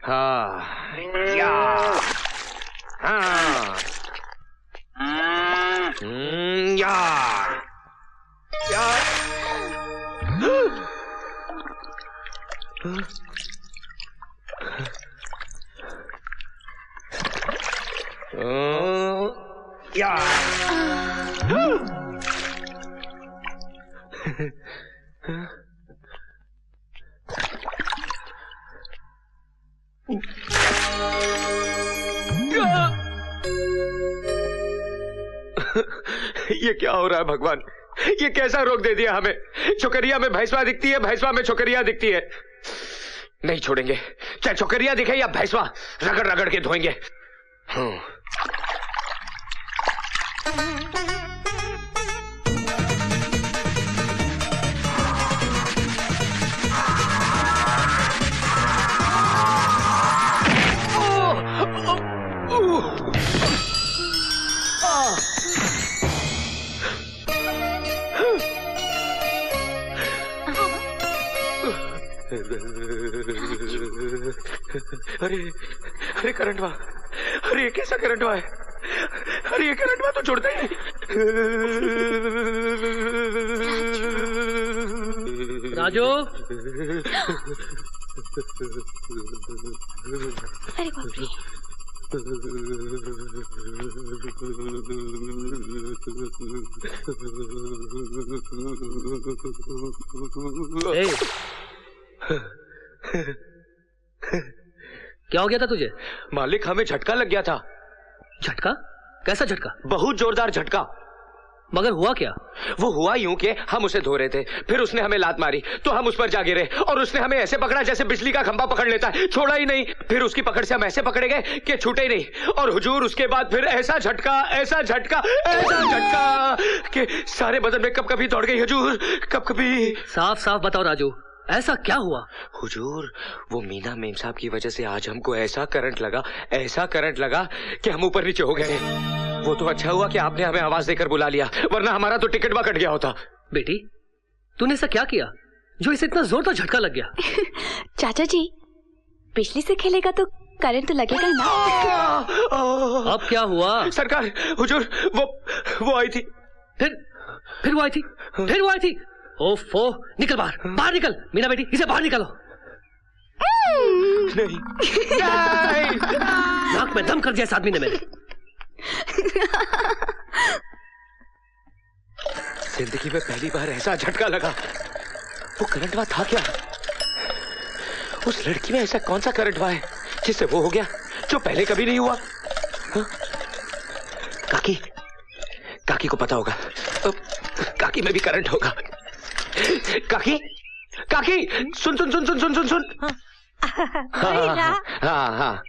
हाँ या हाँ या या या ये क्या हो रहा है भगवान? ये कैसा रोग दे दिया हमें? छोकरिया में भैंसवा दिखती है, भैंसवा में छोकरिया दिखती है। नहीं छोड़ेंगे, चाहे छोकरिया दिखे या भैंसवा, रगड़ रगड़ के धोएंगे। अरे अरे करंट हुआ, अरे कैसा करंट हुआ है? अरे ये करंट हुआ तो छोड़ता ही नहीं। राजू, अरे बाप रे। क्या हो गया था तुझे? मालिक, हमें झटका लग गया था। झटका? कैसा झटका? बहुत जोरदार झटका। मगर हुआ क्या? वो हुआ यूं कि हम उसे धो रहे थे, फिर उसने हमें लात मारी तो हम उस पर जा गिरे और उसने हमें ऐसे पकड़ा जैसे बिजली का खंभा पकड़ लेता है, छोड़ा ही नहीं। फिर उसकी पकड़ से हम ऐसे पकड़े गए कि छूटे ही नहीं। और हुजूर उसके बाद फिर ऐसा झटका, ऐसा झटका, ऐसा झटका कि सारे बदन में कब कभी दौड़ गई हुजूर, कब कभी। साफ साफ बताओ राजू, ऐसा क्या हुआ? हुजूर, वो मीना मेम साहब की वजह से आज हमको ऐसा करंट लगा, ऐसा करंट लगा कि हम ऊपर नीचे हो गए। वो तो अच्छा हुआ कि आपने हमें आवाज देकर बुला लिया, वरना हमारा तो टिकट कट गया होता। बेटी, तूने ऐसा क्या किया जो इसे इतना जोर तो झटका लग गया? चाचा जी, बिजली से खेलेगा तो करंट तो लगेगा ही ना। अब क्या हुआ? सरकार, हुजूर, वो आई थी। फिर वो आई थी? फिर वो आई थी? ओफो, निकल बाहर, बाहर निकल। मीना बेटी, इसे बाहर निकालो। नहीं, नाक में दम कर दिया इस आदमी ने मेरे। जिंदगी में पहली बार ऐसा झटका लगा। वो करंट हुआ था क्या? उस लड़की में ऐसा कौन सा करंट हुआ है जिससे वो हो गया जो पहले कभी नहीं हुआ? हा? काकी को पता होगा, काकी में भी करंट होगा। काकी, सुन सुन सुन सुन सुन सुन सुन। हाँ।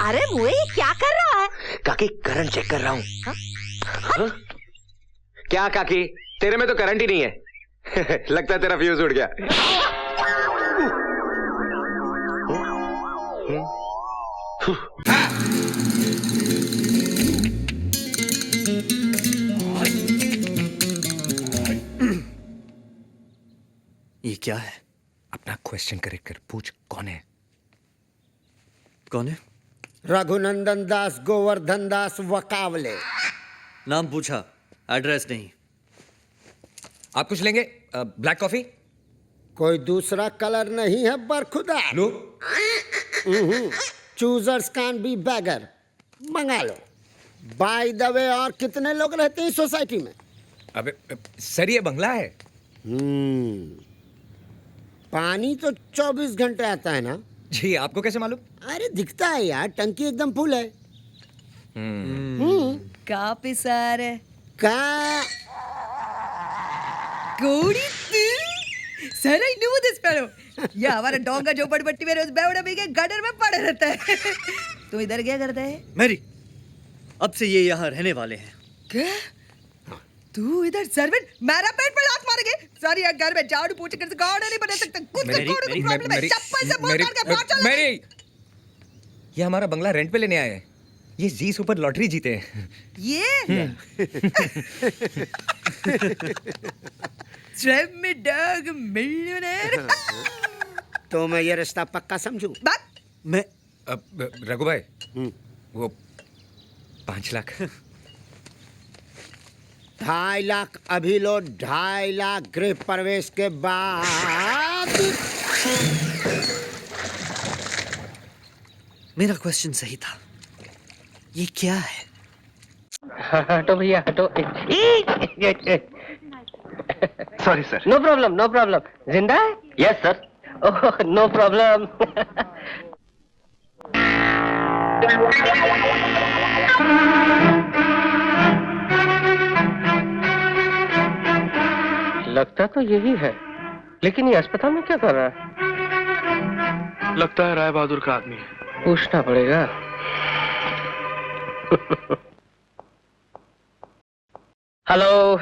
अरे मुए, क्या कर रहा है? काकी, करंट चेक कर रहा हूँ। क्या काकी, तेरे में तो करंट ही नहीं है। लगता है तेरा फ्यूज उड़ गया। ये क्या है? अपना क्वेश्चन करेक्ट कर, पूछ कौन है? कौन है? रघुनंदन दास, गोवर्धन दास वकावले। नाम पूछा, एड्रेस नहीं। आप कुछ लेंगे? Black coffee? कोई दूसरा कलर नहीं है बरखुदा। लो। Choosers can be beggar. मंगा लो। बाय द वे, और कितने लोग रहते हैं सोसाइटी में? अबे सर, ये बंगला है। पानी तो 24 घंटे आता है ना? जी, आपको कैसे मालूम? अरे दिखता है यार, टंकी एकदम फुल है। कापिसारे का कोड़ी sir I knew this fellow. ये हमारा डोंगा झोपड़पट्टी में रोज बेवड़ा भी के गटर में पड़े रहता है। तू इधर क्या करता है? मैरी, अब से ये यहाँ रहने वाले हैं। क्या? तू इधर सर्वेंट मेरा पेट पर लात मारेंगे? सारी घर में झाड़ू पोछे कर गाड़ नहीं बना सकता। कुछ मेरी, कोड़ को प्रॉब्लम है, चप्पल से मार के बाहर चला। मेरी, ये हमारा बंगला रेंट पे लेने आए हैं। ये जी सुपर लॉटरी जीते हैं। ये ट्रेप में डॉग मिलियनेयर। तो मैं ये रिश्ता पक्का समझूं। बात मैं रघु भाई वो 5 लाख 2.5 लाख अभी लो, 2.5 लाख गृह प्रवेश के बाद। मेरा क्वेश्चन सही था, ये क्या है? हटो भैया हटो। Sorry sir. No problem no problem. जिंदा है? Yes sir. Oh no problem. लगता तो यही है, लेकिन ये अस्पताल में क्या कर रहा है? लगता है राय बहादुर का आदमी है। पूछना पड़ेगा। हेलो।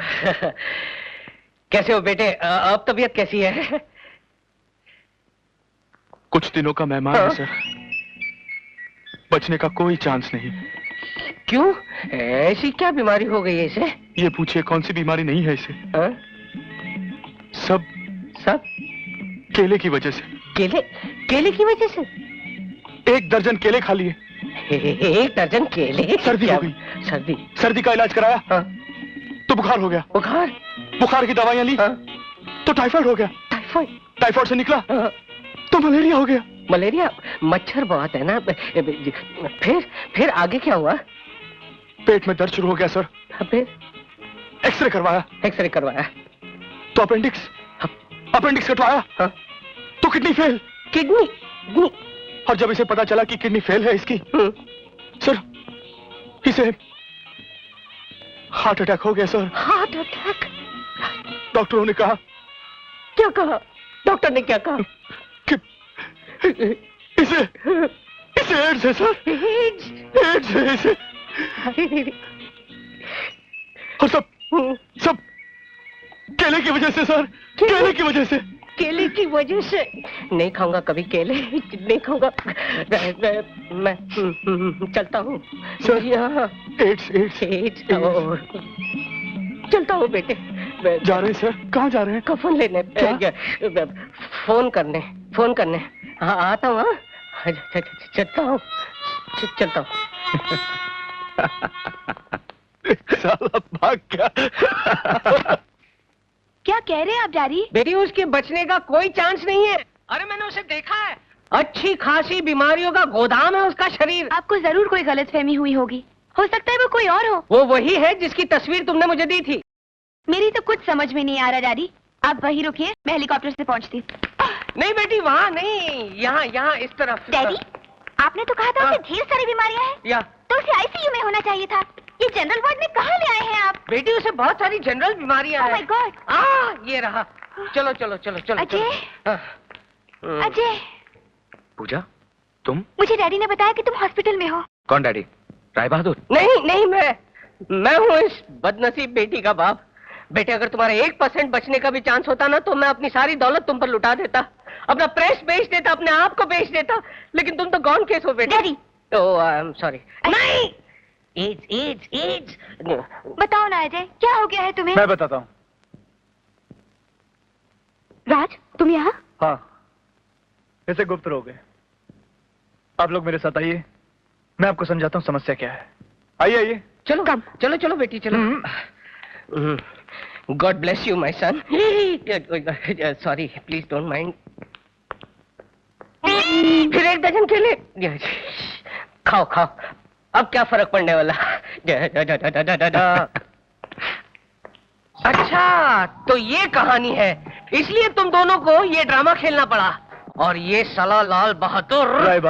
कैसे हो बेटे? अब तबीयत कैसी है? कुछ दिनों का मेहमान है सर, बचने का कोई चांस नहीं। क्यों? ऐसी क्या बीमारी हो गई है इसे? ये पूछिए कौन सी बीमारी नहीं है इसे। हाँ? सब सब केले की वजह से। केले? केले की वजह से? 1 दर्जन केले खा लिए। 1 दर्जन केले? सर्दी क्या? हो गई। सर्दी? सर्दी का इलाज कराया हाँ। तो बुखार हो गया। बुखार? बुखार की दवाइयां ली हाँ। तो टाइफाइड हो गया। टाइफाइड? टाइफाइड से निकला हाँ। तो मलेरिया हो गया। मलेरिया? मच्छर बहुत है ना। फिर आगे क्या हुआ? पेट में दर्द शुरू हो गया सर। फिर एक्सरे करवाया एक्सरे करवाया तो अपेंडिक्स कटवाया हाँ। तो किडनी फेल। किडनी? और जब इसे पता चला कि किडनी फेल है इसकी, सर इसे हार्ट अटैक हो गया सर। Heart attack? डॉक्टरों ने कहा। क्या कहा? डॉक्टर ने क्या कहा? कि इसे एड्स है सर। एड्स है इसे। और सब केले की वजह से सर। केले की वजह से। केले की वजह से? नहीं खाऊंगा कभी केले, नहीं खाऊंगा मैं। चलता हूँ सर। यहाँ एड्स चलता हूँ बेटे। जा रहे हैं सर? कहाँ जा रहे हैं? कफन लेने। फोन करने। हाँ आता हूँ। हाँ चलता हूँ। साला भाग गया। क्या कह रहे हैं आप डैडी? बेटी उसके बचने का कोई चांस नहीं है। अरे मैंने उसे देखा है, अच्छी खासी बीमारियों का गोदाम है उसका शरीर। आपको जरूर कोई गलतफहमी हुई होगी, हो सकता है वो कोई और हो। वो वही है जिसकी तस्वीर तुमने मुझे दी थी। मेरी तो कुछ समझ में नहीं आ रहा डैडी, आप वहीं रुकिए, मैं हेलीकॉप्टर से पहुंचती। नहीं बेटी वहाँ नहीं, यहाँ इस तरफ। डैडी आपने तो कहा था उसे ढेर सारी बीमारियां हैं, या तो उसे आईसीयू में होना चाहिए था। ये जनरल वार्ड में कहाँ ले आए हैं आप? बेटी उसे बहुत सारी जनरल बीमारियां Oh my हैं। God! ये रहा। चलो। अजय, अजय, पूजा तुम? मुझे डैडी ने बताया कि तुम हॉस्पिटल में हो। कौन डैडी? राय बहादुर? नहीं मैं हूँ इस बदनसीब बेटी का बाप। बेटे अगर तुम्हारा 1% बचने का भी चांस होता ना तो मैं अपनी सारी दौलत तुम पर लुटा देता, अपना प्रेस बेच देता, अपने आप को बेच देता, लेकिन तुम तो गॉन केस हो बेटे। Daddy oh I am sorry. नहीं, एड्स। बताओ ना अजय, क्या हो गया है तुम्हें? मैं बताता हूँ। राज तुम यहाँ? हाँ, इसे गुप्त रोग है। आप लोग मेरे साथ आइए, मैं आपको समझाता हूँ समस्या क्या है। आइए। चलो बेटी चलो। God bless you my son. Sorry please don't mind. फिर 1 दर्जन केले खाओ। अब क्या फर्क पड़ने वाला? अच्छा तो ये कहानी है, इसलिए तुम दोनों को ये ड्रामा खेलना पड़ा। और ये साला लाल बहादुर राय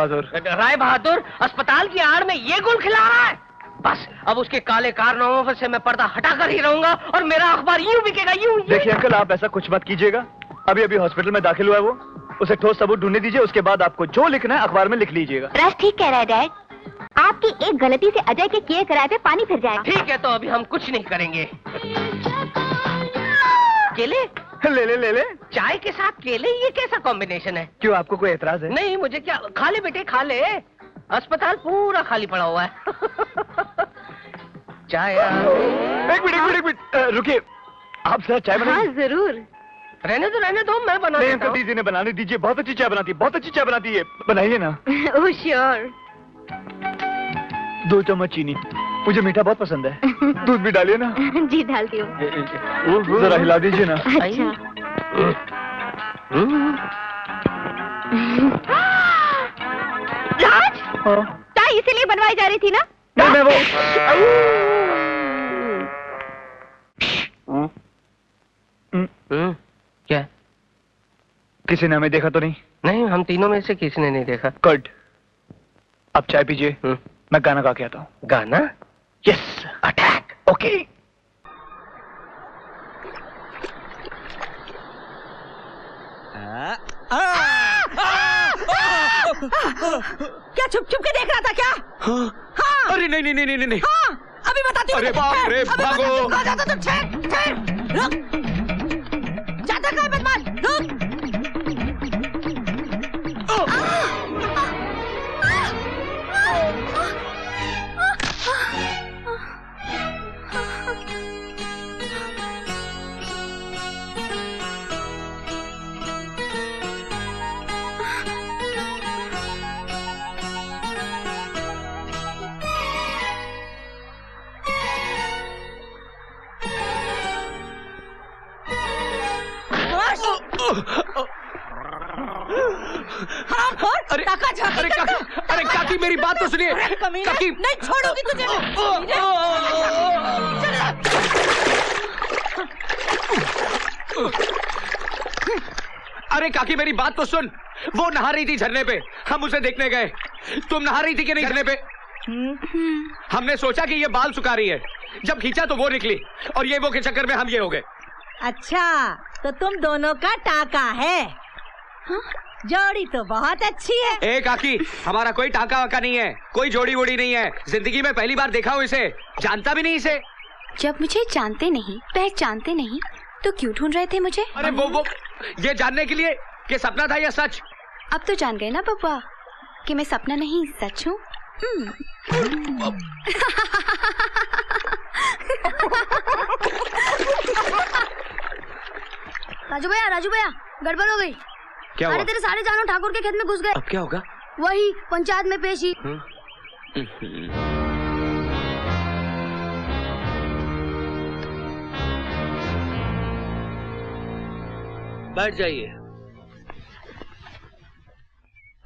बहादुर अस्पताल की आड़ में ये गुल खिला रहा है। बस अब उसके काले कारनामों से मैं पर्दा हटाकर ही रहूंगा और मेरा अखबार यूं बिकेगा यूं। देखिए अंकल, आप ऐसा कुछ मत कीजिएगा। अभी हॉस्पिटल में दाखिल हुआ है वो, उसे ठोस सबूत ढूंढने दीजिए, उसके बाद आपको जो लिखना है अखबार में लिख लीजिएगा। राज ठीक कह रहा है डैड, आपकी एक गलती से अजय के किए कराए पे पानी फिर जाएगा। ठीक है तो अभी हम कुछ नहीं करेंगे। केले ले चाय के साथ केले, ये कैसा कॉम्बिनेशन है? क्यों, आपको कोई एतराज है? नहीं मुझे क्या, खा ले बेटे खा ले, अस्पताल पूरा खाली पड़ा हुआ है। चाय एक मिनट रुकिए, आप जरा चाय बनाइए। हाँ जरूर। रहने दो मैं बना नहीं देता अंकल हूँ। दीदी ने बनाने दीजिए, बहुत अच्छी चाय बनाती है, बहुत अच्छी चाय बनाती है, बनाइए ना। Oh sure. 2 चम्मच चीनी, मुझे मीठा बहुत पसंद है। दूध भी डालिए ना। जी डालती हूँ। जरा हिला दीजिए ना। अच्छा। राज, हाँ। चाय इसीलिए बनवाई जा रही थी ना? नहीं मैं वो क्या? किसी ने हमें देखा तो नहीं? नहीं, हम तीनों में से किसी ने नहीं देखा। गुड, अब चाय पीजिए, मैं गाना गा के आता हूँ। गाना? Yes, attack. ओके। क्या छुप छुप के देख रहा था क्या? हाँ। अरे नहीं नहीं नहीं नहीं नहीं। हाँ, अभी बताती हूँ। अरे बाप रे, भागो। कहाँ जाता तुम? ठहर, रुक। जाता कहाँ है बदमाश? रुक। अरे अरे काकी, अरे काकी मेरी बात तो सुनिए। काकी नहीं छोड़ूंगी तुझे। अरे काकी मेरी बात तो सुन। वो नहा रही थी झरने पे, हम उसे देखने गए। तुम नहा रही थी कि नहीं झरने पे? हमने सोचा कि ये बाल सुखा रही है, जब खींचा तो वो निकली, और ये वो के चक्कर में हम ये हो गए। अच्छा, तो तुम दोनों का टाका है। हाँ? जोड़ी तो बहुत अच्छी है। ए काकी, हमारा कोई टाका वाका नहीं है, कोई जोड़ी वोड़ी नहीं है। जिंदगी में पहली बार देखा हूँ इसे, जानता भी नहीं इसे। जब मुझे जानते नहीं, पहचानते नहीं, तो क्यों ढूंढ रहे थे मुझे? अरे वो ये जानने के लिए कि सपना था या सच। अब तो जान गए ना बब्बा कि मैं सपना नहीं सच हूँ। राजू भैया गड़बड़ हो गई। क्या हुआ? अरे तेरे सारे जानवर ठाकुर के खेत में घुस गए। अब क्या होगा? वही पंचायत में पेशी। बैठ जाइए।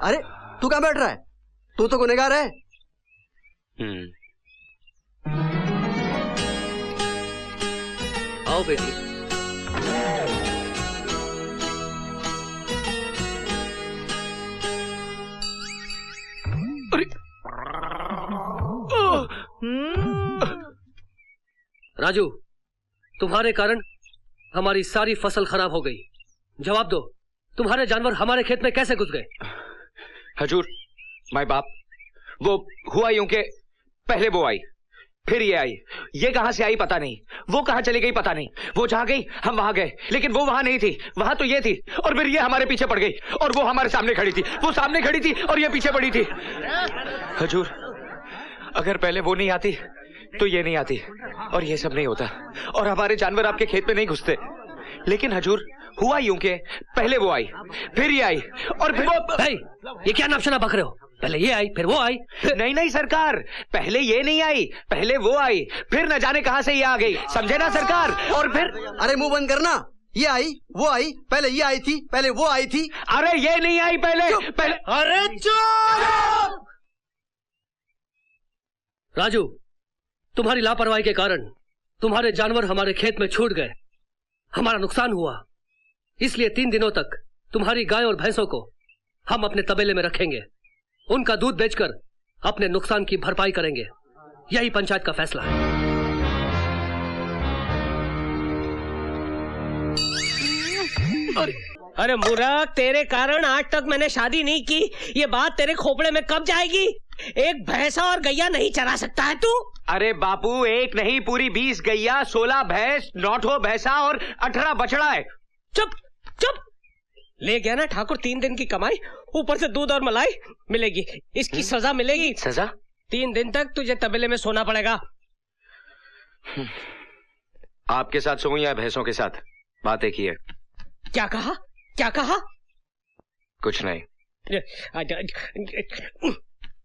अरे तू कहाँ बैठ रहा है? तू तो गुनहगार है। आओ बेटी। राजू, तुम्हारे कारण हमारी सारी फसल खराब हो गई। जवाब दो, तुम्हारे जानवर हमारे खेत में कैसे घुस गए? हजूर, माय बाप, वो हुआ यूं के पहले वो आई, फिर ये आई। ये कहां से आई पता नहीं, वो कहां चली गई पता नहीं। वो जहां गई हम वहां गए, लेकिन वो वहां नहीं थी, वहां तो ये थी। और फिर ये हमारे पीछे पड़ गई, और वो हमारे सामने खड़ी थी। वो सामने खड़ी थी और ये पीछे पड़ी थी। हजूर, अगर पहले वो नहीं आती तो ये नहीं आती, और ये सब नहीं होता, और हमारे जानवर आपके खेत में नहीं घुसते। लेकिन हजूर, हुआ यूं के पहले वो आई, फिर ये आई, और फिर वो। भाई, ये क्या नापशना बक रहे हो? पहले ये आई, फिर वो आई। नहीं नहीं सरकार, पहले ये नहीं आई, पहले वो आई, फिर न जाने कहां से ये आ गई, समझे ना सरकार? और फिर अरे मुंह बंद करना। ये आई, वो आई, पहले ये आई थी, पहले वो आई थी। अरे ये नहीं आई पहले, पहले। अरे चुप! राजू, तुम्हारी लापरवाही के कारण तुम्हारे जानवर हमारे खेत में छूट गए, हमारा नुकसान हुआ। इसलिए 3 दिनों तक तुम्हारी गाय और भैंसों को हम अपने तबेले में रखेंगे। उनका दूध बेचकर अपने नुकसान की भरपाई करेंगे। यही पंचायत का फैसला है। अरे मूर्ख, तेरे कारण आज तक मैंने शादी नहीं की। ये बात तेरे खोपड़े में कब जाएगी? एक भैंसा और गैया नहीं चरा सकता है तू? अरे बापू, एक नहीं पूरी 20 गैया, 16 भैंस, 9 भैंसा और 18 बछड़ा है। चुप चुप। ले गया ना ठाकुर 3 दिन की कमाई, ऊपर से दूध और मलाई मिलेगी। इसकी सजा मिलेगी। सजा? 3 दिन तक तुझे तबेले में सोना पड़ेगा। आपके साथ सोऊं या भैंसों के साथ? बात एक ही है। क्या कहा? क्या कहा? कुछ नहीं।